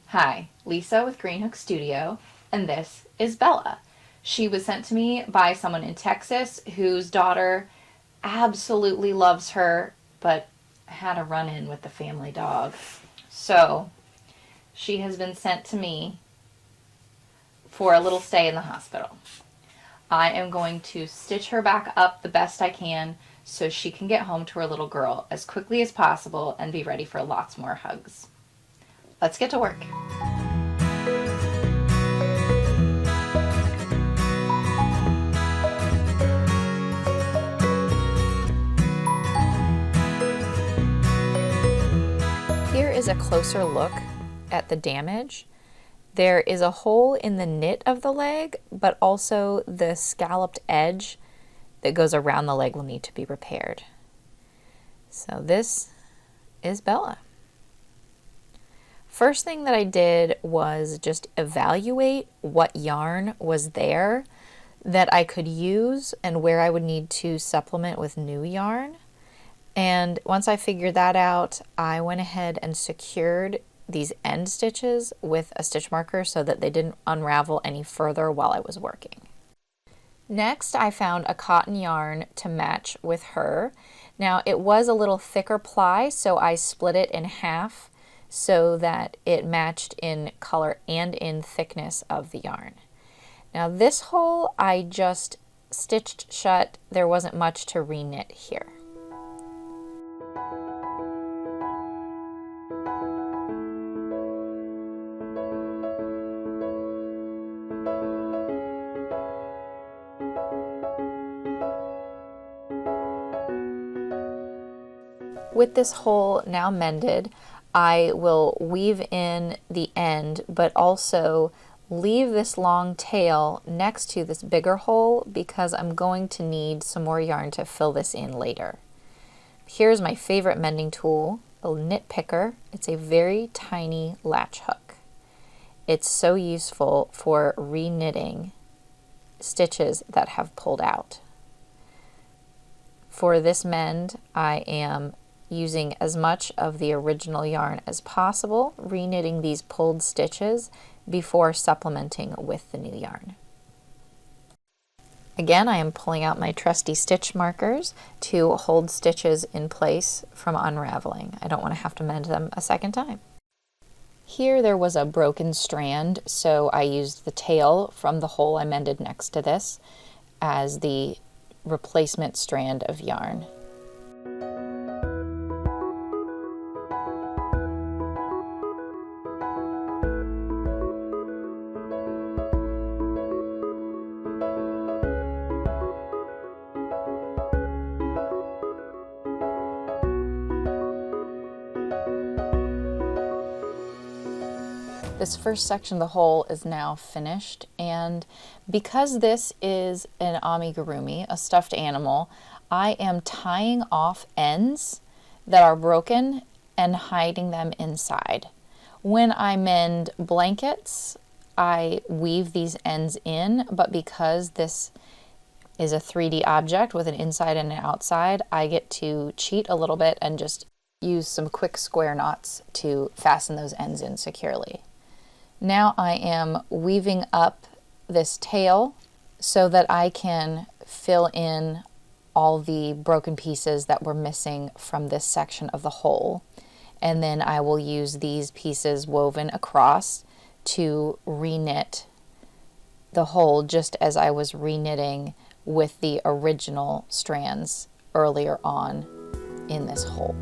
Hi, Lisa with Green Hook Studio, and this is Bella. She was sent to me by someone in Texas whose daughter absolutely loves her, but had a run-in with the family dog. So she has been sent to me for a little stay in the hospital. I am going to stitch her back up the best I can so she can get home to her little girl as quickly as possible and be ready for lots more hugs. Let's get to work. Here is a closer look at the damage. There is a hole in the knit of the leg, but also the scalloped edge that goes around the leg will need to be repaired. So this is Bella. First thing that I did was just evaluate what yarn was there that I could use and where I would need to supplement with new yarn. And once I figured that out, I went ahead and secured these end stitches with a stitch marker so that they didn't unravel any further while I was working. Next, I found a cotton yarn to match with her. Now, it was a little thicker ply, so I split it in half so that it matched in color and in thickness of the yarn. Now this hole I just stitched shut. There wasn't much to reknit here. With this hole now mended, I will weave in the end, but also leave this long tail next to this bigger hole because I'm going to need some more yarn to fill this in later. Here's my favorite mending tool, a knit picker. It's a very tiny latch hook. It's so useful for reknitting stitches that have pulled out. For this mend, I am using as much of the original yarn as possible, reknitting these pulled stitches before supplementing with the new yarn. Again, I am pulling out my trusty stitch markers to hold stitches in place from unraveling. I don't want to have to mend them a second time. Here there was a broken strand, so I used the tail from the hole I mended next to this as the replacement strand of yarn. This first section of the hole is now finished, and because this is an amigurumi, a stuffed animal, I am tying off ends that are broken and hiding them inside. When I mend blankets, I weave these ends in, but because this is a 3D object with an inside and an outside, I get to cheat a little bit and just use some quick square knots to fasten those ends in securely. Now I am weaving up this tail so that I can fill in all the broken pieces that were missing from this section of the hole. And then I will use these pieces woven across to reknit the hole just as I was reknitting with the original strands earlier on in this hole.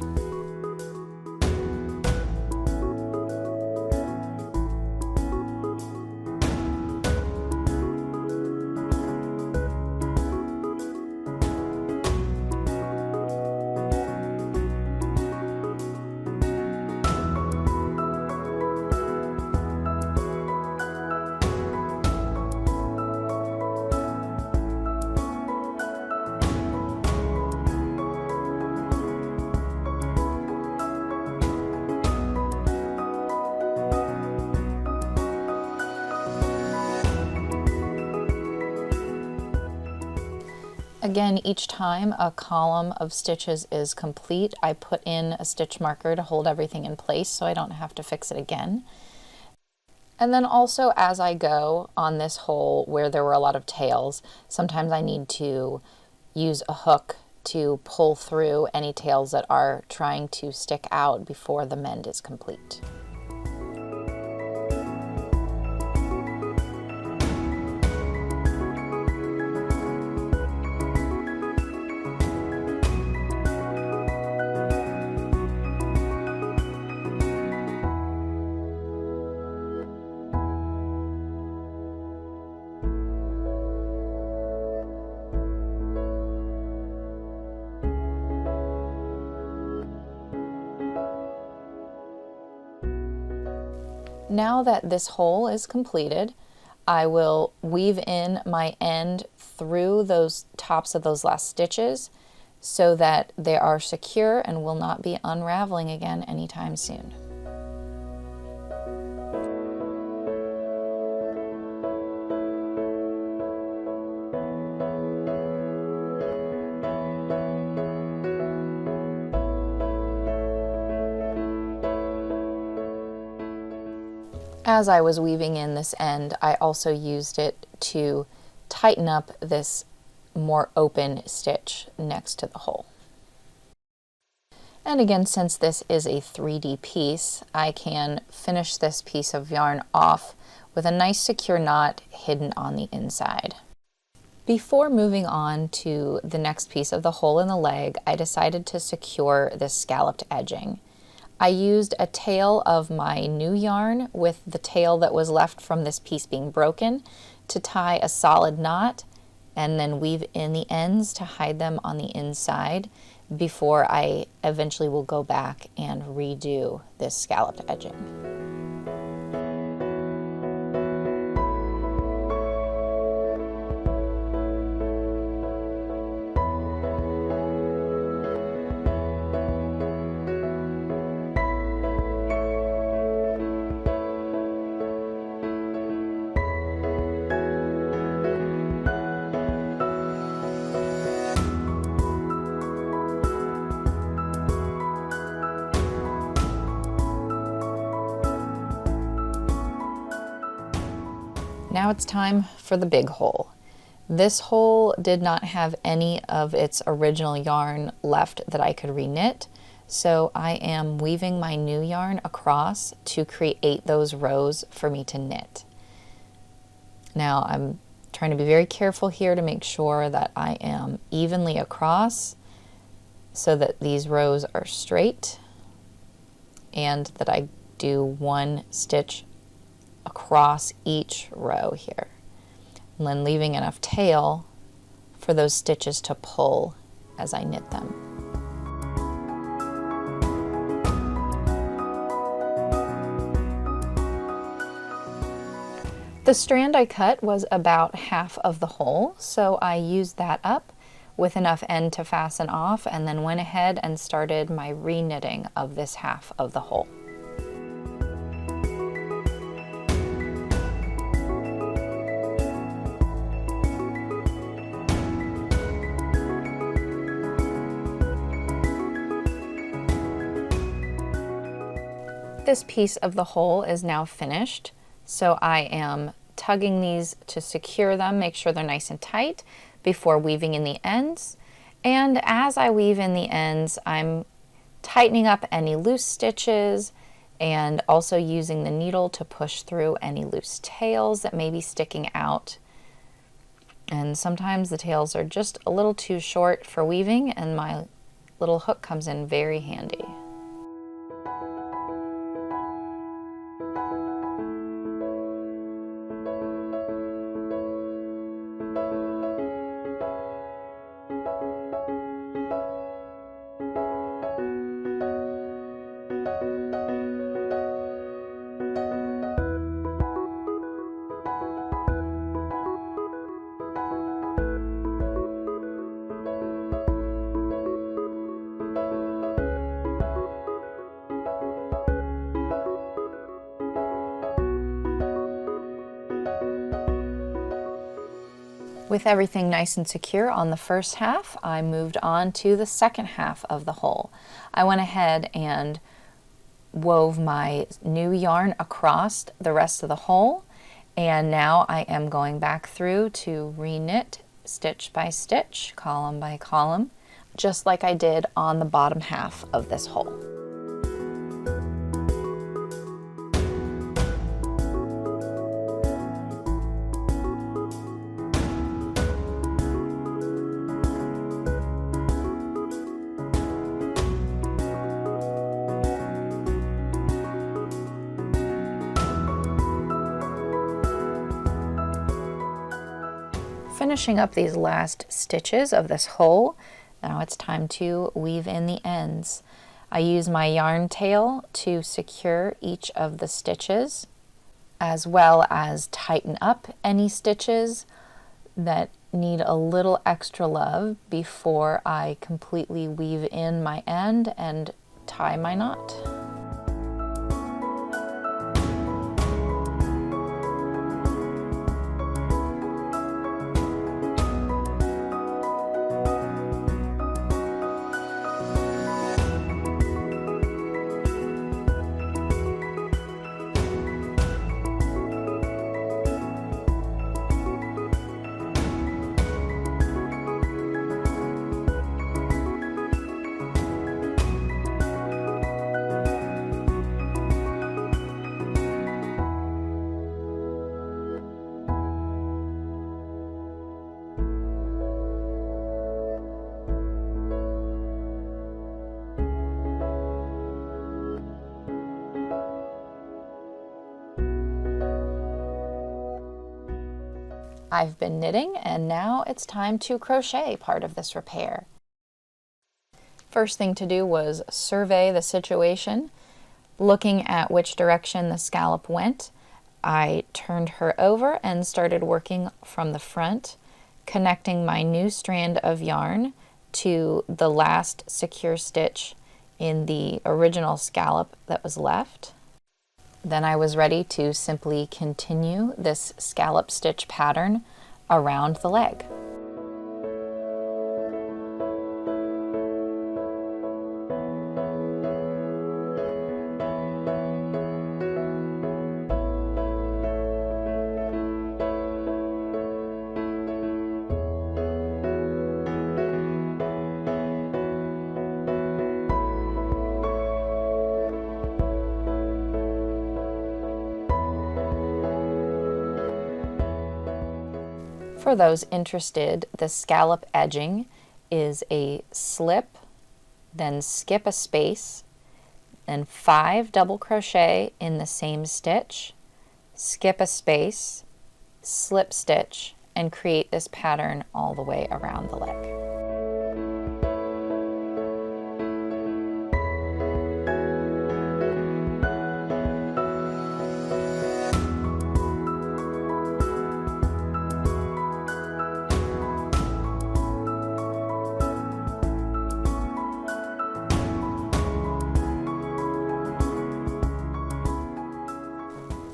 Again, each time a column of stitches is complete, I put in a stitch marker to hold everything in place so I don't have to fix it again. And then also as I go on this hole where there were a lot of tails, sometimes I need to use a hook to pull through any tails that are trying to stick out before the mend is complete. Now that this hole is completed, I will weave in my end through those tops of those last stitches so that they are secure and will not be unraveling again anytime soon. As I was weaving in this end, I also used it to tighten up this more open stitch next to the hole. And again, since this is a 3D piece, I can finish this piece of yarn off with a nice secure knot hidden on the inside. Before moving on to the next piece of the hole in the leg, I decided to secure this scalloped edging. I used a tail of my new yarn with the tail that was left from this piece being broken to tie a solid knot and then weave in the ends to hide them on the inside before I eventually will go back and redo this scalloped edging. Now it's time for the big hole. This hole did not have any of its original yarn left that I could reknit, so I am weaving my new yarn across to create those rows for me to knit. Now I'm trying to be very careful here to make sure that I am evenly across so that these rows are straight and that I do one stitch across each row here, and then leaving enough tail for those stitches to pull as I knit them. The strand I cut was about half of the hole, so I used that up with enough end to fasten off and then went ahead and started my re-knitting of this half of the hole. This piece of the hole is now finished, so I am tugging these to secure them, make sure they're nice and tight before weaving in the ends. And as I weave in the ends, I'm tightening up any loose stitches and also using the needle to push through any loose tails that may be sticking out. And sometimes the tails are just a little too short for weaving, and my little hook comes in very handy. With everything nice and secure on the first half, I moved on to the second half of the hole. I went ahead and wove my new yarn across the rest of the hole, and now I am going back through to reknit stitch by stitch, column by column, just like I did on the bottom half of this hole. Finishing up these last stitches of this hole, now it's time to weave in the ends. I use my yarn tail to secure each of the stitches, as well as tighten up any stitches that need a little extra love before I completely weave in my end and tie my knot. I've been knitting, and now it's time to crochet part of this repair. First thing to do was survey the situation. Looking at which direction the scallop went, I turned her over and started working from the front, connecting my new strand of yarn to the last secure stitch in the original scallop that was left. Then I was ready to simply continue this scallop stitch pattern around the leg. For those interested, the scallop edging is a slip, then skip a space, then 5 double crochet in the same stitch, skip a space, slip stitch, and create this pattern all the way around the leg.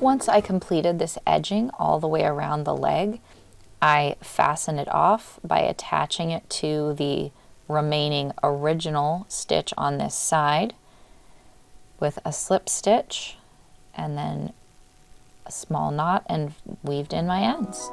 Once I completed this edging all the way around the leg, I fastened it off by attaching it to the remaining original stitch on this side with a slip stitch and then a small knot and weaved in my ends.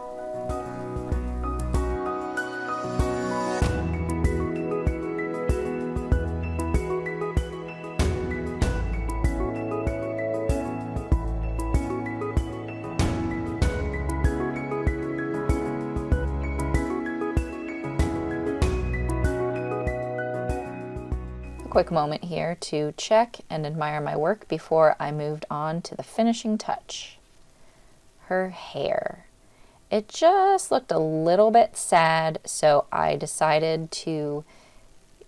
Quick moment here to check and admire my work before I moved on to the finishing touch. Her hair. It just looked a little bit sad, so I decided to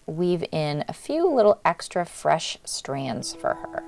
weave in a few little extra fresh strands for her.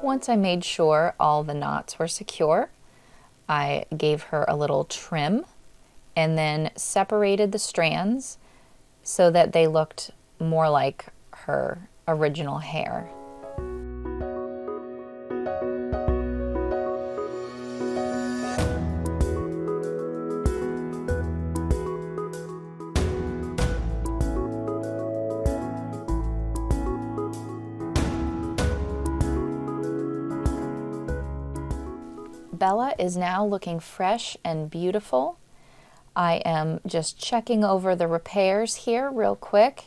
Once I made sure all the knots were secure, I gave her a little trim and then separated the strands so that they looked more like her original hair. Bella is now looking fresh and beautiful. I am just checking over the repairs here real quick.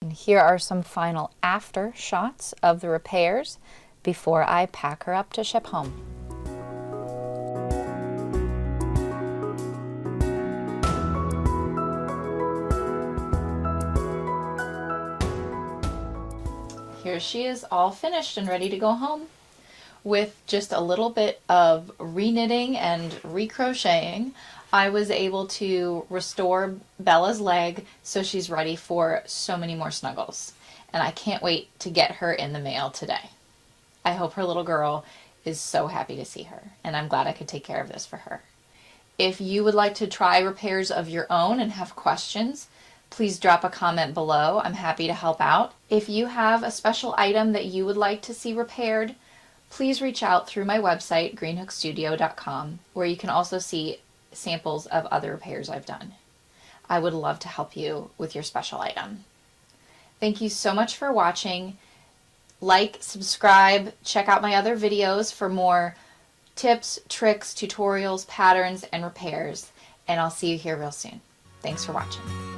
And here are some final after shots of the repairs before I pack her up to ship home. Here she is, all finished and ready to go home. With just a little bit of reknitting and recrocheting, I was able to restore Bella's leg so she's ready for so many more snuggles. And I can't wait to get her in the mail today. I hope her little girl is so happy to see her, and I'm glad I could take care of this for her. If you would like to try repairs of your own and have questions, please drop a comment below. I'm happy to help out. If you have a special item that you would like to see repaired, please reach out through my website, greenhookstudio.com, where you can also see samples of other repairs I've done. I would love to help you with your special item. Thank you so much for watching. Like, subscribe, check out my other videos for more tips, tricks, tutorials, patterns, and repairs, and I'll see you here real soon. Thanks for watching.